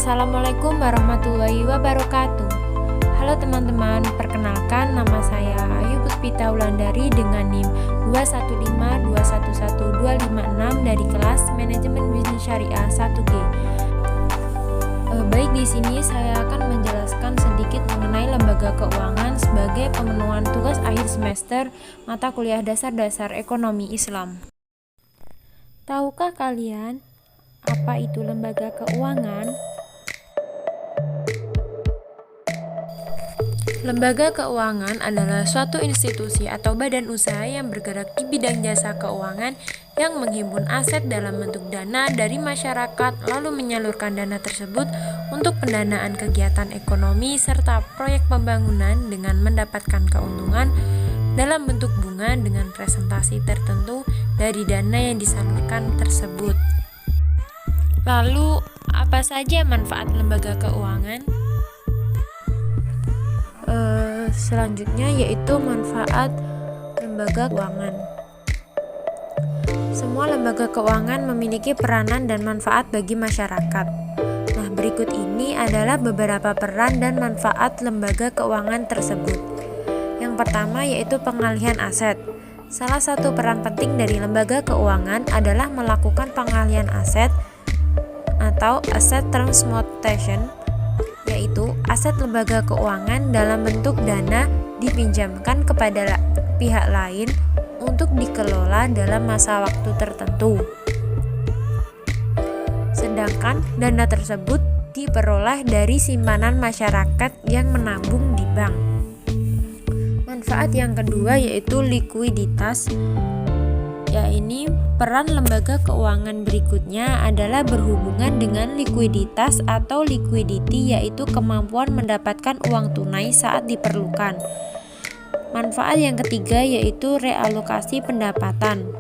Assalamualaikum warahmatullahi wabarakatuh. Halo teman-teman, perkenalkan nama saya Ayu Puspita Wulandari dengan NIM 215211256 dari kelas Manajemen Bisnis Syariah 1G. Baik, di sini saya akan menjelaskan sedikit mengenai lembaga keuangan sebagai pemenuhan tugas akhir semester mata kuliah dasar-dasar ekonomi Islam. Tahukah kalian apa itu lembaga keuangan? Lembaga keuangan adalah suatu institusi atau badan usaha yang bergerak di bidang jasa keuangan yang menghimpun aset dalam bentuk dana dari masyarakat lalu menyalurkan dana tersebut untuk pendanaan kegiatan ekonomi serta proyek pembangunan dengan mendapatkan keuntungan dalam bentuk bunga dengan presentasi tertentu dari dana yang disalurkan tersebut. Lalu, apa saja manfaat lembaga keuangan? Selanjutnya yaitu manfaat lembaga keuangan. Semua lembaga keuangan memiliki peranan dan manfaat bagi masyarakat. Nah, berikut ini adalah beberapa peran dan manfaat lembaga keuangan tersebut. Yang pertama yaitu pengalihan aset. Salah satu peran penting dari lembaga keuangan adalah melakukan pengalihan aset atau asset transmutation, yaitu aset lembaga keuangan dalam bentuk dana dipinjamkan kepada pihak lain untuk dikelola dalam masa waktu tertentu. Sedangkan dana tersebut diperoleh dari simpanan masyarakat yang menabung di bank. Manfaat yang kedua yaitu likuiditas. Ini peran lembaga keuangan berikutnya adalah berhubungan dengan likuiditas atau liquidity, yaitu kemampuan mendapatkan uang tunai saat diperlukan. Manfaat yang ketiga yaitu realokasi pendapatan.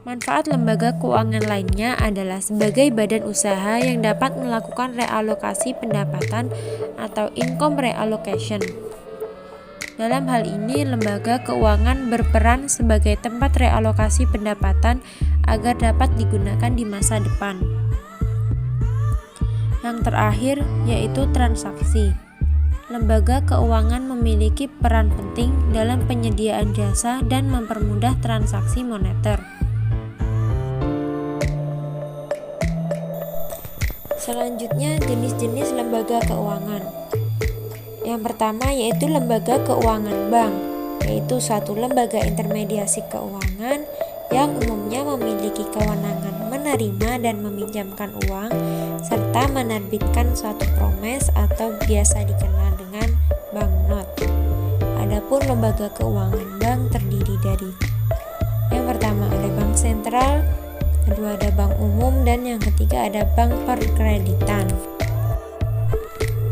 Manfaat lembaga keuangan lainnya adalah sebagai badan usaha yang dapat melakukan realokasi pendapatan atau income reallocation. Dalam hal ini, lembaga keuangan berperan sebagai tempat realokasi pendapatan agar dapat digunakan di masa depan. Yang terakhir yaitu transaksi. Lembaga keuangan memiliki peran penting dalam penyediaan jasa dan mempermudah transaksi moneter. Selanjutnya, jenis-jenis lembaga keuangan. Yang pertama yaitu lembaga keuangan bank, yaitu suatu lembaga intermediasi keuangan yang umumnya memiliki kewenangan menerima dan meminjamkan uang serta menerbitkan suatu promes atau biasa dikenal dengan banknot. Adapun lembaga keuangan bank terdiri dari yang pertama ada bank sentral, kedua ada bank umum, dan yang ketiga ada bank perkreditan.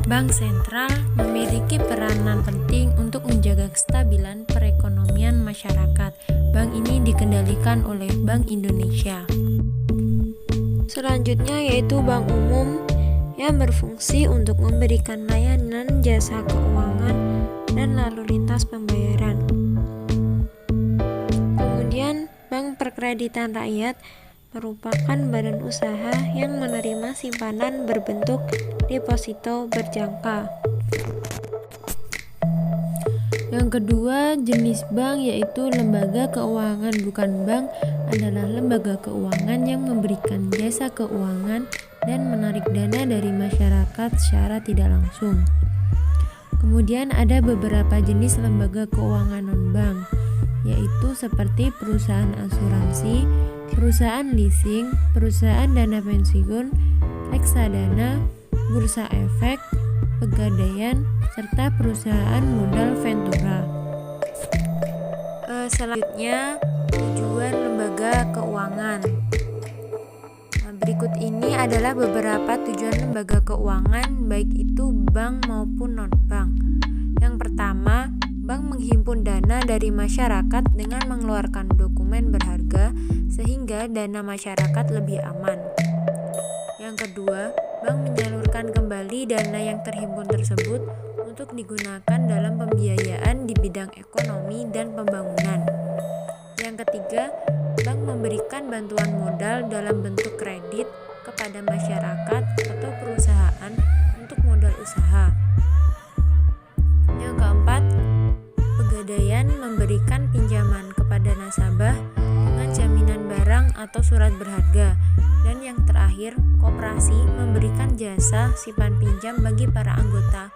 Bank sentral memiliki peranan penting untuk menjaga kestabilan perekonomian masyarakat. Bank ini dikendalikan oleh Bank Indonesia. Selanjutnya yaitu bank umum yang berfungsi untuk memberikan layanan jasa keuangan dan lalu lintas pembayaran. Kemudian bank perkreditan rakyat merupakan badan usaha yang menerima simpanan berbentuk deposito berjangka. Yang kedua jenis bank yaitu lembaga keuangan bukan bank adalah lembaga keuangan yang memberikan jasa keuangan dan menarik dana dari masyarakat secara tidak langsung. Kemudian ada beberapa jenis lembaga keuangan non-bank, yaitu seperti perusahaan asuransi, perusahaan leasing, perusahaan dana pensiun, reksadana, bursa efek, pegadaian, serta perusahaan modal ventura. Selanjutnya, tujuan lembaga keuangan. Berikut ini adalah beberapa tujuan lembaga keuangan, baik itu bank maupun non-bank. Yang pertama, bank menghimpun dana dari masyarakat dengan mengeluarkan dokumen berharga sehingga dana masyarakat lebih aman. Yang kedua, bank menyalurkan kembali dana yang terhimpun tersebut untuk digunakan dalam pembiayaan di bidang ekonomi dan pembangunan. Yang ketiga, bank memberikan bantuan modal dalam bentuk kredit kepada masyarakat atau perusahaan korporasi memberikan jasa simpan pinjam bagi para anggotanya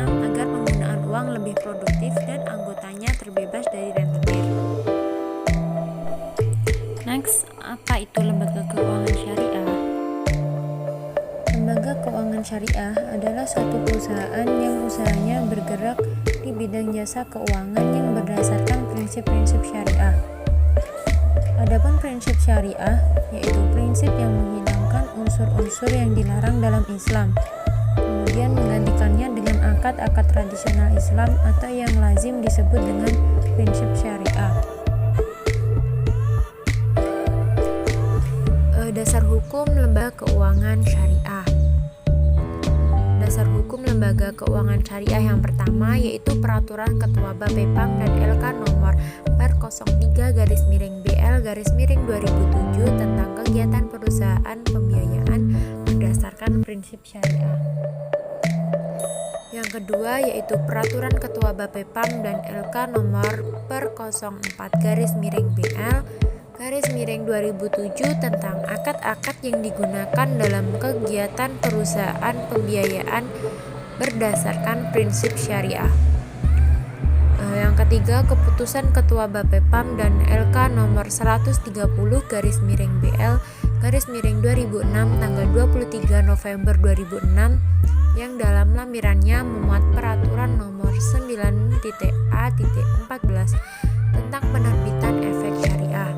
agar penggunaan uang lebih produktif dan anggotanya terbebas dari rentenir. Next, apa itu lembaga keuangan syariah? Lembaga keuangan syariah adalah suatu perusahaan yang usahanya bergerak di bidang jasa keuangan yang berdasarkan prinsip-prinsip syariah. Adapun prinsip syariah yaitu prinsip yang menghilangkan unsur-unsur yang dilarang dalam Islam, kemudian menggantikannya dengan akad-akad tradisional Islam atau yang lazim disebut dengan prinsip syariah. Dasar hukum lembaga keuangan syariah. Dasar hukum lembaga keuangan syariah yang pertama yaitu Peraturan Ketua Bapepam dan LK nomor per 03-BL-2007 tentang kegiatan perusahaan pembiayaan berdasarkan prinsip syariah. Yang kedua yaitu Peraturan Ketua Bapepam dan LK nomor per 04-BL-2007 tentang akad-akad yang digunakan dalam kegiatan perusahaan pembiayaan berdasarkan prinsip syariah. Yang ketiga, Keputusan Ketua Bapepam dan LK nomor 130-BL-2006 tanggal 23 November 2006 yang dalam lamirannya memuat peraturan nomor 9.A.14 tentang penerbitan efek syariah.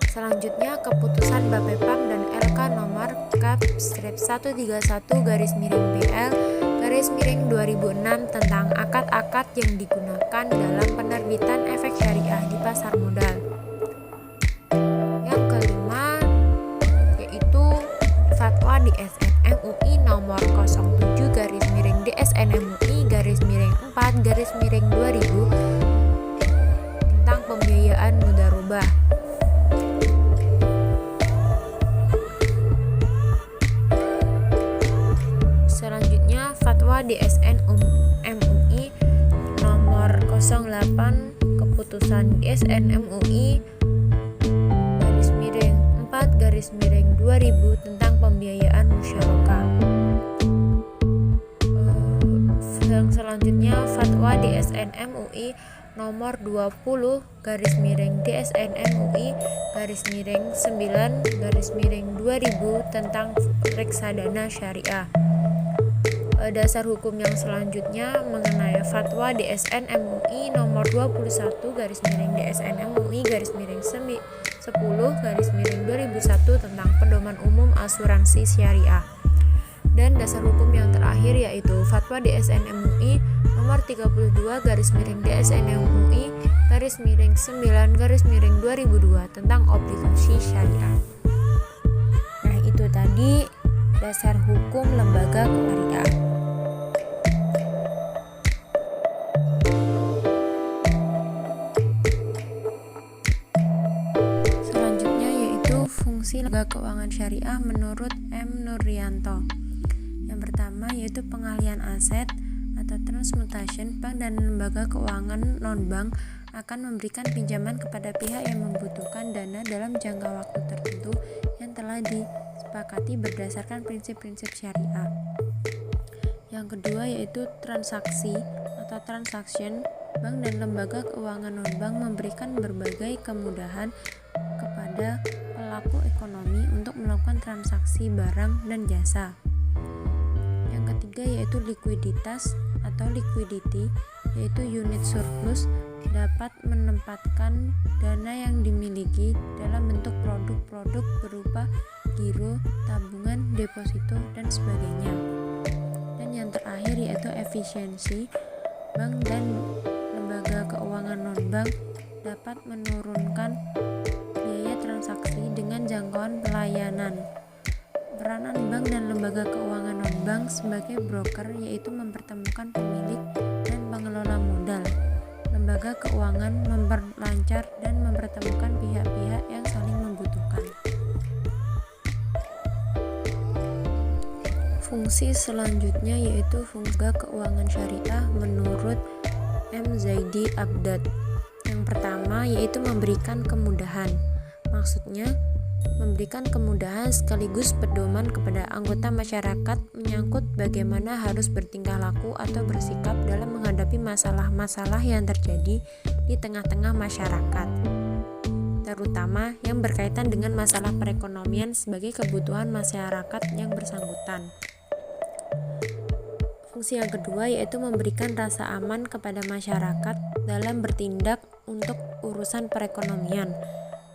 Selanjutnya, Keputusan Bapepam dan LK nomor Kap-131-BL-2006 tentang akad-akad yang digunakan dalam penerbitan efek syariah di pasar modal. Yang kelima yaitu Fatwa DSN MUI nomor 07-DSN MUI-4-2000 tentang pembiayaan mudharabah. Selanjutnya, Fatwa DSN MUI nomor 08 Keputusan DSN MUI _4-2000 tentang pembiayaan musyarakah. Yang selanjutnya, Fatwa DSN MUI nomor 20 _DSN MUI _9-2000 tentang reksadana syariah. Dasar hukum yang selanjutnya mengenai Fatwa DSN MUI nomor 21 _DSN MUI _10-2001 tentang pedoman umum asuransi syariah. Dan dasar hukum yang terakhir yaitu Fatwa DSN MUI nomor 32 _DSN MUI _9-2002 tentang obligasi syariah. Nah, itu tadi dasar hukum lembaga syariah. Selanjutnya yaitu fungsi lembaga keuangan syariah menurut M. Nuryanto. Yang pertama yaitu pengalihan aset atau transmutation. Bank dan lembaga keuangan non-bank akan memberikan pinjaman kepada pihak yang membutuhkan dana dalam jangka waktu tertentu yang telah disepakati berdasarkan prinsip-prinsip syariah. Yang kedua yaitu transaksi atau transaction. Bank dan lembaga keuangan non-bank memberikan berbagai kemudahan kepada pelaku ekonomi untuk melakukan transaksi barang dan jasa. Yang ketiga yaitu likuiditas atau liquidity, yaitu unit surplus dapat menempatkan dana yang dimiliki dalam bentuk produk-produk berupa giro, tabungan, deposito, dan sebagainya. Dan yang terakhir yaitu efisiensi. Bank dan lembaga keuangan non-bank dapat menurunkan biaya transaksi dengan jangkauan pelayanan. Peranan bank dan lembaga keuangan non-bank sebagai broker yaitu mempertemukan pemilik dan pengelola modal. Lembaga keuangan memperlancar dan mempertemukan pihak-pihak yang saling membutuhkan. Fungsi selanjutnya yaitu fungsi keuangan syariah menurut M. Zaidi Abdad. Yang pertama yaitu memberikan kemudahan. Maksudnya memberikan kemudahan sekaligus pedoman kepada anggota masyarakat menyangkut bagaimana harus bertingkah laku atau bersikap dalam menghadapi masalah-masalah yang terjadi di tengah-tengah masyarakat, terutama yang berkaitan dengan masalah perekonomian sebagai kebutuhan masyarakat yang bersangkutan. Fungsi yang kedua yaitu memberikan rasa aman kepada masyarakat dalam bertindak untuk urusan perekonomian,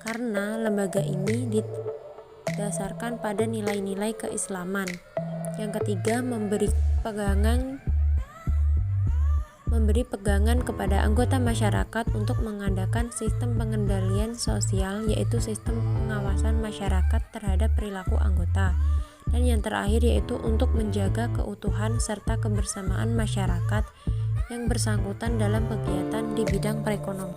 karena lembaga ini didasarkan pada nilai-nilai keislaman. Yang ketiga, memberi pegangan kepada anggota masyarakat untuk mengadakan sistem pengendalian sosial, yaitu sistem pengawasan masyarakat terhadap perilaku anggota. Dan yang terakhir yaitu untuk menjaga keutuhan serta kebersamaan masyarakat yang bersangkutan dalam kegiatan di bidang perekonomian.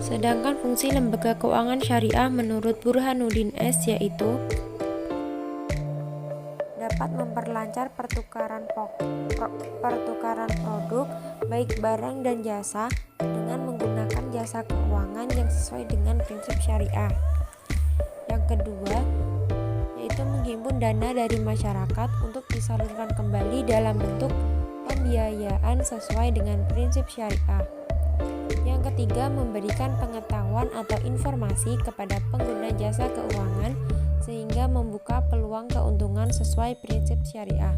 Sedangkan fungsi lembaga keuangan syariah menurut Burhanuddin S yaitu dapat memperlancar pertukaran produk baik barang dan jasa dengan menggunakan jasa keuangan yang sesuai dengan prinsip syariah. Yang kedua yaitu menghimpun dana dari masyarakat untuk disalurkan kembali dalam bentuk pembiayaan sesuai dengan prinsip syariah. Yang ketiga, memberikan pengetahuan atau informasi kepada pengguna jasa keuangan sehingga membuka peluang keuntungan sesuai prinsip syariah.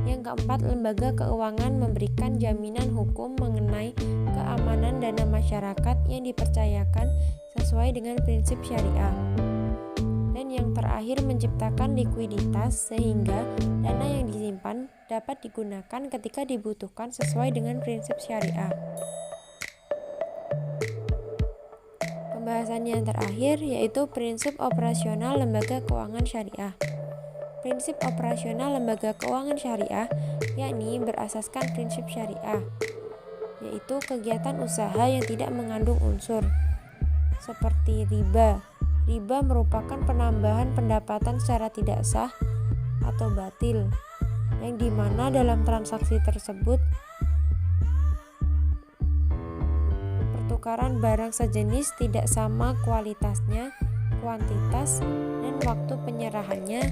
Yang keempat, lembaga keuangan memberikan jaminan hukum mengenai keamanan dana masyarakat yang dipercayakan sesuai dengan prinsip syariah. Dan yang terakhir, menciptakan likuiditas sehingga dana yang disimpan dapat digunakan ketika dibutuhkan sesuai dengan prinsip syariah. Pembahasan yang terakhir yaitu prinsip operasional lembaga keuangan syariah. Prinsip operasional lembaga keuangan syariah yakni berasaskan prinsip syariah, yaitu kegiatan usaha yang tidak mengandung unsur seperti riba. Riba merupakan penambahan pendapatan secara tidak sah atau batil, yang dimana dalam transaksi tersebut pertukaran barang sejenis tidak sama kualitasnya, kuantitas, dan waktu penyerahannya,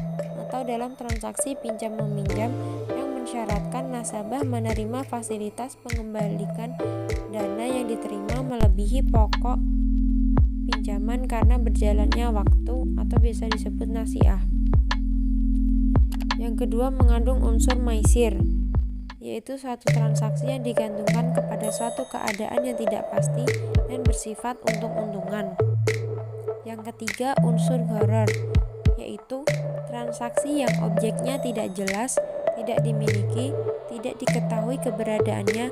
atau dalam transaksi pinjam-meminjam yang mensyaratkan nasabah menerima fasilitas pengembalikan dana yang diterima melebihi pokok pinjaman karena berjalannya waktu atau biasa disebut nasiah. Yang kedua, mengandung unsur maisir, yaitu suatu transaksi yang digantungkan kepada suatu keadaan yang tidak pasti dan bersifat untung-untungan. Yang ketiga, unsur gharar, yaitu transaksi yang objeknya tidak jelas, tidak dimiliki, tidak diketahui keberadaannya,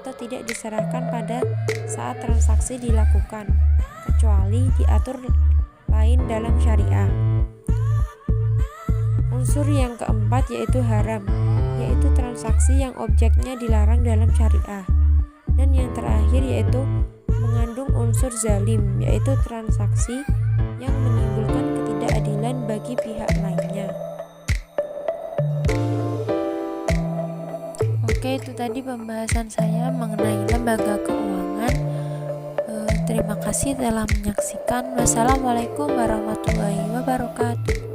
atau tidak diserahkan pada saat transaksi dilakukan, kecuali diatur lain dalam syariah. Unsur yang keempat yaitu haram, yaitu transaksi yang objeknya dilarang dalam syariah. Dan yang terakhir yaitu mengandung unsur zalim, yaitu transaksi yang menimbulkan ketidakadilan bagi pihak lainnya. Oke, itu tadi pembahasan saya mengenai lembaga keuangan. Terima kasih telah menyaksikan. Wassalamualaikum warahmatullahi wabarakatuh.